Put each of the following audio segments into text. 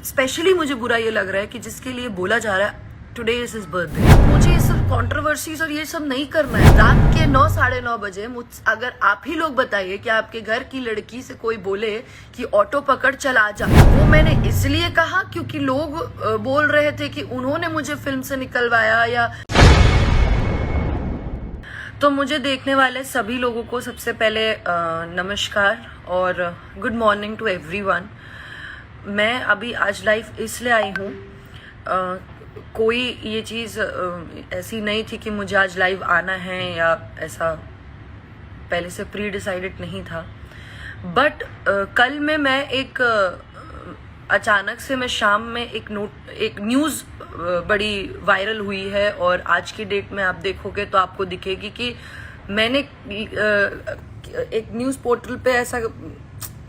Specially मुझे बुरा ये लग रहा है कि जिसके लिए बोला जा रहा है टुडे इज हिज बर्थडे। मुझे ये सब कंट्रोवर्सीज और ये सब नहीं करना है। रात के 9 साढ़े 9 बजे अगर आप ही लोग बताइए कि आपके घर की लड़की से कोई बोले कि ऑटो पकड़ चल आ जा, वो मैंने इसलिए कहा क्योंकि लोग बोल रहे थे कि उन्होंने मुझे फिल्म से निकलवाया या। तो मुझे देखने वाले सभी लोगों को सबसे पहले नमस्कार और गुड मॉर्निंग टू एवरीवन। मैं अभी आज लाइव इसलिए आई हूँ, कोई ये चीज़ ऐसी नहीं थी कि मुझे आज लाइव आना है या ऐसा पहले से प्री डिसाइडेड नहीं था। बट कल में मैं एक अचानक से मैं शाम में एक न्यूज़ बड़ी वायरल हुई है और आज की डेट में आप देखोगे तो आपको दिखेगी कि मैंने एक न्यूज़ पोर्टल पे ऐसा,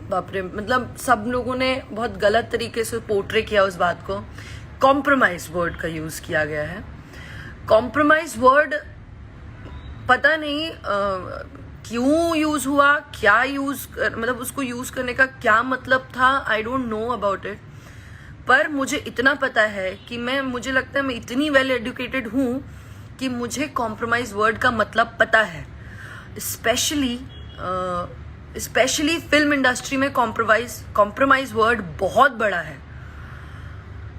बाप रे, मतलब सब लोगों ने बहुत गलत तरीके से पोर्ट्रे किया उस बात को। कॉम्प्रोमाइज वर्ड का यूज किया गया है। कॉम्प्रोमाइज वर्ड पता नहीं क्यों यूज हुआ, क्या मतलब उसको यूज करने का क्या मतलब था, I don't know about it. पर मुझे इतना पता है कि मुझे लगता है मैं इतनी वेल एजुकेटेड हूँ कि मुझे कॉम्प्रोमाइज वर्ड का मतलब पता है। स्पेशली फिल्म इंडस्ट्री में कॉम्प्रोमाइज वर्ड बहुत बड़ा है,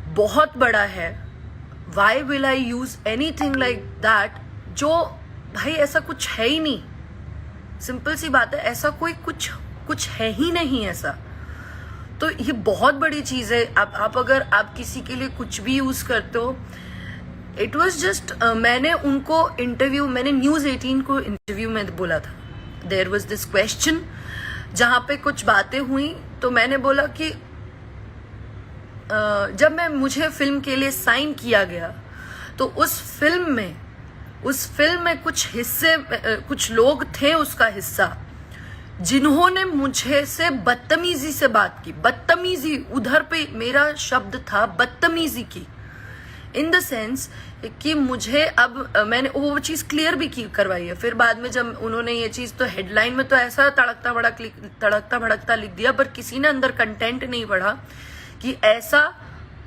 बहुत बड़ा है। Why will I use anything like that, जो भाई ऐसा कुछ है ही नहीं। सिंपल सी बात है, ऐसा कोई कुछ है ही नहीं ऐसा। तो ये बहुत बड़ी चीज है। आप अगर आप किसी के लिए कुछ भी यूज करते हो, इट वॉज जस्ट मैंने न्यूज 18 को इंटरव्यू में बोला था। देयर वॉज दिस क्वेश्चन जहां पे कुछ बातें हुई, तो मैंने बोला कि जब मुझे फिल्म के लिए साइन किया गया तो उस फिल्म में कुछ लोग थे उसका हिस्सा, जिन्होंने मुझे से बदतमीजी से बात की। बदतमीजी, उधर पे मेरा शब्द था बदतमीजी की, इन द सेंस कि मुझे अब मैंने वो चीज क्लियर भी करवाई है। फिर बाद में जब उन्होंने ये चीज, तो हेडलाइन में तो ऐसा तड़कता भड़कता लिख दिया, पर किसी ने अंदर कंटेंट नहीं पढ़ा कि ऐसा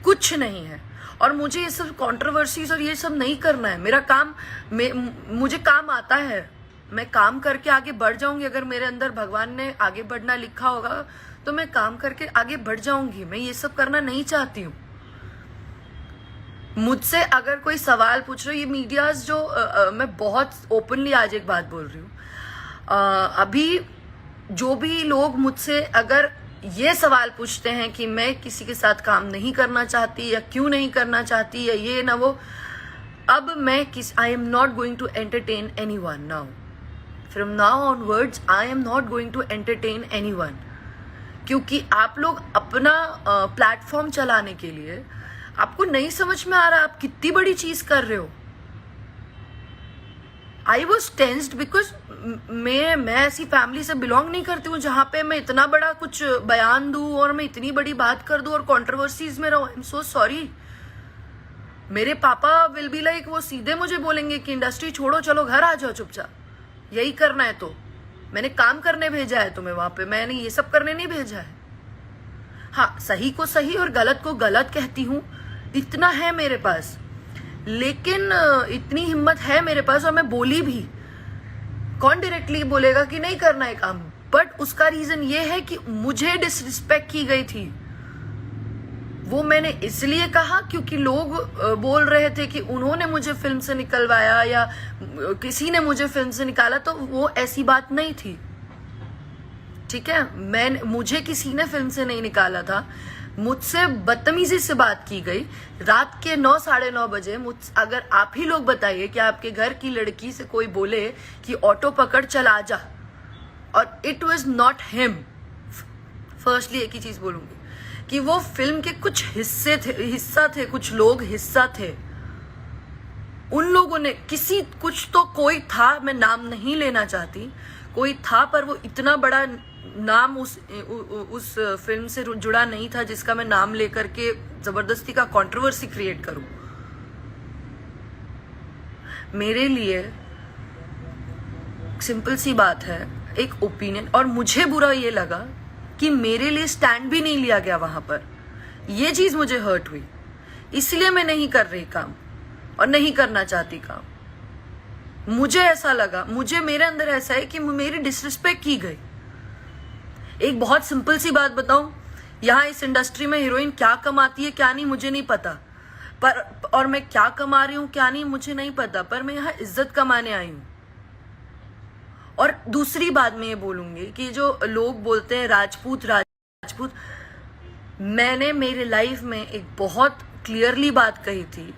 कुछ नहीं है। और मुझे ये सब कंट्रोवर्सीज और ये सब नहीं करना है। मेरा काम, मुझे काम आता है, मैं काम करके आगे बढ़ जाऊंगी। अगर मेरे अंदर भगवान ने आगे बढ़ना लिखा होगा तो मैं काम करके आगे बढ़ जाऊंगी। मैं ये सब करना नहीं चाहती हूँ। मुझसे अगर कोई सवाल पूछ रहे हो, ये मीडियाज जो मैं बहुत ओपनली आज एक बात बोल रही हूँ, अभी जो भी लोग मुझसे अगर ये सवाल पूछते हैं कि मैं किसी के साथ काम नहीं करना चाहती या क्यों नहीं करना चाहती या ये ना वो, अब I am not going to entertain anyone now. From now onwards I am not going to entertain anyone, क्योंकि आप लोग अपना प्लेटफॉर्म चलाने के लिए, आपको नहीं समझ में आ रहा आप कितनी बड़ी चीज कर रहे हो। आई वॉज टेंस्ड बिकॉज मैं ऐसी फैमिली से बिलोंग नहीं करती हूँ जहां पे मैं इतना बड़ा कुछ बयान दूं और मैं इतनी बड़ी बात कर दूं और कंट्रोवर्सीज में रहूं। I am so sorry. मेरे पापा विल बी लाइक, वो सीधे मुझे बोलेंगे कि इंडस्ट्री छोड़ो, चलो घर आ जाओ चुपचाप, यही करना है तो। मैंने काम करने भेजा है तुम्हें वहां पे, मैंने ये सब करने नहीं भेजा है। हाँ, सही को सही और गलत को गलत कहती हूँ, इतना है मेरे पास। लेकिन इतनी हिम्मत है मेरे पास और मैं बोली भी। कौन डायरेक्टली बोलेगा कि नहीं करना है काम, बट उसका रीजन ये है कि मुझे डिसरिस्पेक्ट की गई थी। वो मैंने इसलिए कहा क्योंकि लोग बोल रहे थे कि उन्होंने मुझे फिल्म से निकलवाया या किसी ने मुझे फिल्म से निकाला, तो वो ऐसी बात नहीं थी। ठीक है, मुझे किसी ने फिल्म से नहीं निकाला था। मुझसे बदतमीजी से बात की गई रात के 9 साढ़े 9 बजे। अगर आप ही लोग बताइए कि आपके घर की लड़की से कोई बोले कि ऑटो पकड़ चल आ जा, और it was not him. Firstly एक ही चीज बोलूंगी कि वो फिल्म के कुछ हिस्सा थे, कुछ लोग हिस्सा थे। उन लोगों ने कुछ तो कोई था, मैं नाम नहीं लेना चाहती, कोई था, पर वो इतना बड़ा नाम उस फिल्म से जुड़ा नहीं था जिसका मैं नाम लेकर के जबरदस्ती का कंट्रोवर्सी क्रिएट करूं। मेरे लिए सिंपल सी बात है, एक ओपिनियन। और मुझे बुरा ये लगा कि मेरे लिए स्टैंड भी नहीं लिया गया वहां पर। ये चीज मुझे हर्ट हुई, इसलिए मैं नहीं कर रही काम और नहीं करना चाहती काम। मुझे ऐसा लगा, मुझे मेरे अंदर ऐसा है कि मेरी डिसरिस्पेक्ट की गई। एक बहुत सिंपल सी बात बताऊं, यहाँ इस इंडस्ट्री में हीरोइन क्या कमाती है क्या नहीं मुझे नहीं पता, पर और मैं क्या कमा रही हूँ क्या नहीं मुझे नहीं पता, पर मैं यहाँ इज्जत कमाने आई हूँ। और दूसरी बात मैं ये बोलूंगी कि जो लोग बोलते हैं राजपूत राजपूत, मैंने मेरे लाइफ में एक बहुत क्लियरली बात कही थी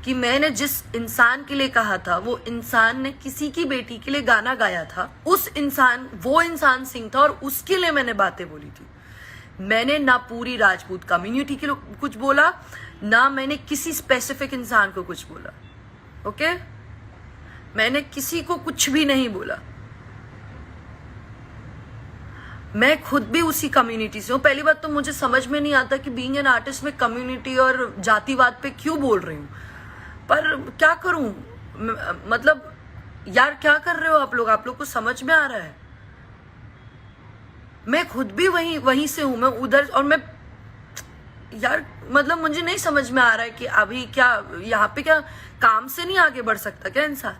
कि मैंने जिस इंसान के लिए कहा था वो इंसान ने किसी की बेटी के लिए गाना गाया था, वो इंसान सिंह था और उसके लिए मैंने बातें बोली थी। मैंने ना पूरी राजपूत कम्युनिटी के लिए कुछ बोला, ना मैंने किसी स्पेसिफिक इंसान को कुछ बोला। ओके, मैंने किसी को कुछ भी नहीं बोला। मैं खुद भी उसी कम्युनिटी से हूँ। पहली बात तो मुझे समझ में नहीं आता कि बीइंग एन आर्टिस्ट में कम्युनिटी और जातिवाद पे क्यों बोल रही हूँ, पर क्या करूं, मतलब यार क्या कर रहे हो आप लोग को समझ में आ रहा है? मैं खुद भी वहीं से हूं, मैं उधर, और मैं यार मतलब मुझे नहीं समझ में आ रहा है कि अभी क्या यहाँ पे क्या काम से नहीं आगे बढ़ सकता क्या इंसान?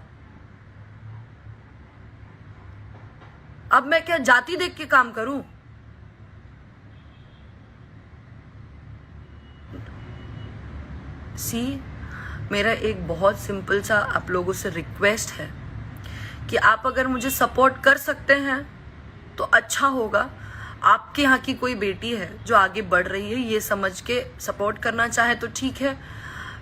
अब मैं क्या जाति देख के काम करूं? मेरा एक बहुत सिंपल सा आप लोगों से रिक्वेस्ट है कि आप अगर मुझे सपोर्ट कर सकते हैं तो अच्छा होगा। आपके यहाँ की कोई बेटी है जो आगे बढ़ रही है, ये समझ के सपोर्ट करना चाहे तो ठीक है,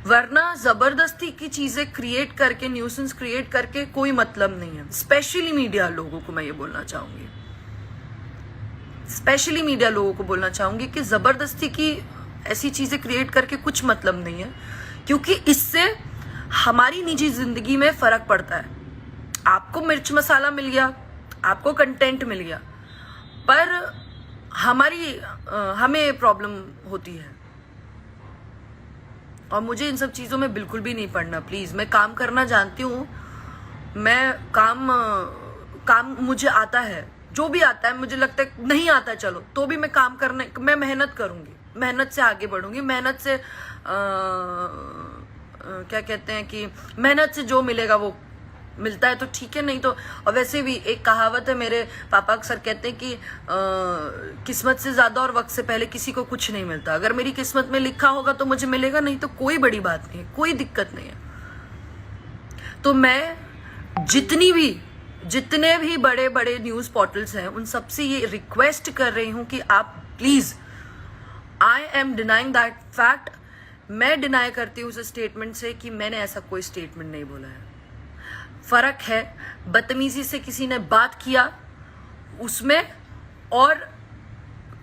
वरना जबरदस्ती की चीजें क्रिएट करके, न्यूसेंस क्रिएट करके कोई मतलब नहीं है। स्पेशली मीडिया लोगों को मैं ये बोलना चाहूंगी, स्पेशली मीडिया लोगों को बोलना चाहूंगी कि जबरदस्ती की ऐसी चीजें क्रिएट करके कुछ मतलब नहीं है, क्योंकि इससे हमारी निजी जिंदगी में फर्क पड़ता है। आपको मिर्च मसाला मिल गया, आपको कंटेंट मिल गया, पर हमें प्रॉब्लम होती है। और मुझे इन सब चीजों में बिल्कुल भी नहीं पड़ना। प्लीज, मैं काम करना जानती हूँ, मैं काम मुझे आता है, जो भी आता है। मुझे लगता है नहीं आता चलो तो भी मैं मेहनत करूंगी, मेहनत से आगे बढ़ूंगी, मेहनत से क्या कहते हैं कि मेहनत से जो मिलेगा वो मिलता है तो ठीक है, नहीं तो। और वैसे भी एक कहावत है, मेरे पापा अक्सर कहते हैं कि किस्मत से ज्यादा और वक्त से पहले किसी को कुछ नहीं मिलता। अगर मेरी किस्मत में लिखा होगा तो मुझे मिलेगा, नहीं तो कोई बड़ी बात नहीं है, कोई दिक्कत नहीं है। तो मैं जितने भी बड़े बड़े न्यूज पोर्टल्स हैं उन सबसे ये रिक्वेस्ट कर रही हूं कि आप please, I am denying that fact, मैं डिनाई करती हूँ उस स्टेटमेंट से कि मैंने ऐसा कोई स्टेटमेंट नहीं बोला है। फर्क है बदतमीजी से किसी ने बात किया उसमें और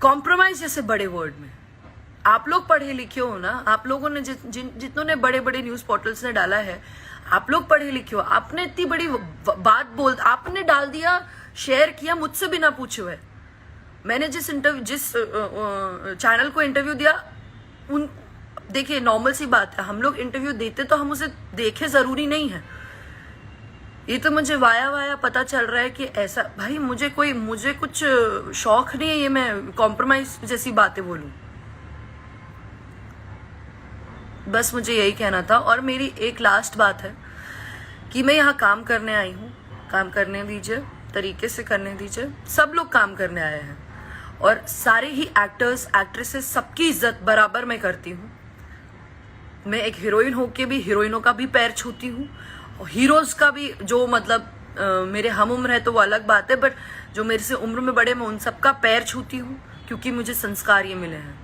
कॉम्प्रोमाइज जैसे बड़े वर्ड में। आप लोग पढ़े लिखे हो ना, आप लोगों ने जितनों ने बड़े बड़े न्यूज पोर्टल्स ने डाला है, आप लोग पढ़े लिखे हो, आपने इतनी बड़ी बात आपने डाल दिया, शेयर किया मुझसे बिना पूछे हुए। मैंने जिस चैनल को इंटरव्यू दिया, देखिए नॉर्मल सी बात है, हम लोग इंटरव्यू देते तो हम उसे देखे जरूरी नहीं है। ये तो मुझे वाया पता चल रहा है कि ऐसा, भाई मुझे कुछ शौक नहीं है ये मैं कॉम्प्रोमाइज जैसी बातें बोलूं। बस मुझे यही कहना था। और मेरी एक लास्ट बात है कि मैं यहाँ काम करने आई हूँ, काम करने दीजिए, तरीके से करने दीजिए। सब लोग काम करने आए हैं और सारे ही एक्टर्स एक्ट्रेसेस सबकी इज्जत बराबर मैं करती हूँ। मैं एक हीरोइन होके भी हीरोइनों का भी पैर छूती हूँ, और हीरोज का भी, जो मतलब मेरे हम उम्र है तो वो अलग बात है, बट जो मेरे से उम्र में बड़े मैं उन सबका पैर छूती हूँ, क्योंकि मुझे संस्कार ये मिले हैं।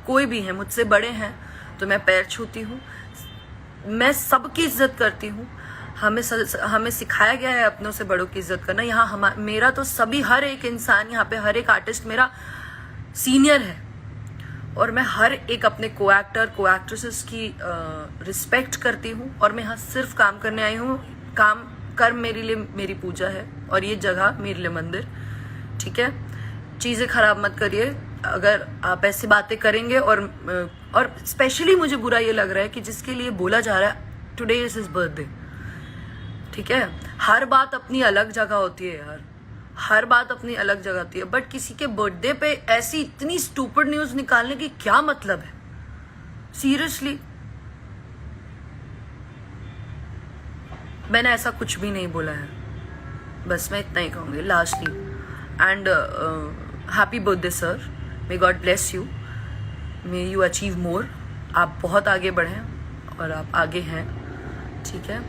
कोई भी है मुझसे बड़े हैं तो मैं पैर छूती हूँ, मैं सबकी इज्जत करती हूँ। हमें सिखाया गया है अपनों से बड़ों की इज्जत करना। यहाँ मेरा तो हर एक इंसान, यहाँ पे हर एक आर्टिस्ट मेरा सीनियर है, और मैं हर एक अपने को एक्ट्रेसेस की रिस्पेक्ट करती हूँ। और मैं यहाँ सिर्फ काम करने आई हूँ। काम कर्म मेरे लिए मेरी पूजा है, और ये जगह मेरे लिए मंदिर। ठीक है, चीजें खराब मत करिए अगर आप ऐसी बातें करेंगे। और स्पेशली मुझे बुरा ये लग रहा है कि जिसके लिए बोला जा रहा है टुडे इज हिज बर्थडे। ठीक है, हर बात अपनी अलग जगह होती है यार, हर बात अपनी अलग जगह होती है, बट किसी के बर्थडे पे ऐसी इतनी स्टूपिड न्यूज निकालने की क्या मतलब है? सीरियसली मैंने ऐसा कुछ भी नहीं बोला है, बस मैं इतना ही कहूँगी lastly. And happy birthday sir, may God bless you, may you achieve more. आप बहुत आगे बढ़ें और आप आगे हैं, ठीक है।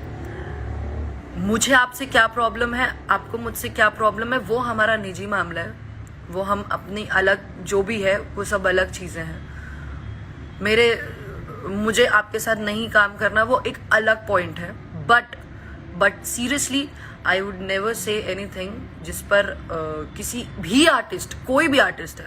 मुझे आपसे क्या प्रॉब्लम है, आपको मुझसे क्या प्रॉब्लम है, वो हमारा निजी मामला है, वो हम अपनी अलग जो भी है वो सब अलग चीज़ें हैं। मुझे आपके साथ नहीं काम करना वो एक अलग पॉइंट है, but seriously I would never say anything जिस पर किसी भी आर्टिस्ट, कोई भी आर्टिस्ट है,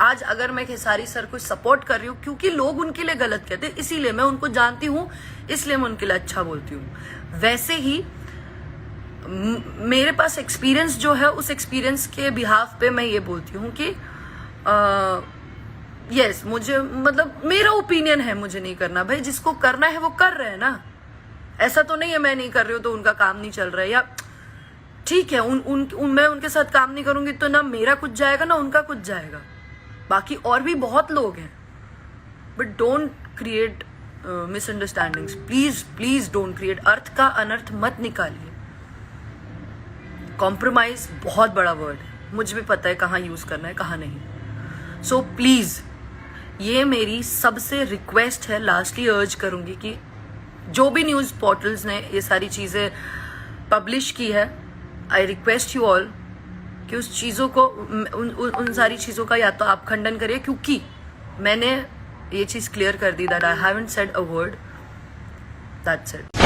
आज अगर मैं खेसारी सर को सपोर्ट कर रही हूँ क्योंकि लोग उनके लिए गलत कहते हैं, इसीलिए मैं उनको जानती हूँ, इसलिए मैं उनके लिए अच्छा बोलती हूँ। वैसे ही मेरे पास एक्सपीरियंस जो है, उस एक्सपीरियंस के बिहाफ पे मैं ये बोलती हूँ कि यस, मुझे मतलब मेरा ओपिनियन है, मुझे नहीं करना। भाई जिसको करना है वो कर रहे हैं ना, ऐसा तो नहीं है मैं नहीं कर रही हूँ तो उनका काम नहीं चल रहा है, या ठीक है मैं उनके साथ काम नहीं करूंगी तो ना मेरा कुछ जाएगा ना उनका कुछ जाएगा। बाकी और भी बहुत लोग हैं, but don't create misunderstandings, please please don't create. अर्थ का अनर्थ मत निकालिए। कॉम्प्रोमाइज बहुत बड़ा वर्ड है, मुझे भी पता है कहाँ यूज करना है कहाँ नहीं। सो प्लीज ये मेरी सबसे रिक्वेस्ट है, लास्टली अर्ज करूंगी कि जो भी न्यूज पोर्टल्स ने ये सारी चीजें पब्लिश की है, आई रिक्वेस्ट यू ऑल कि उस चीजों को उन सारी चीजों का या तो आप खंडन करिए, क्योंकि मैंने ये चीज क्लियर कर दी that I haven't said a word, that's it.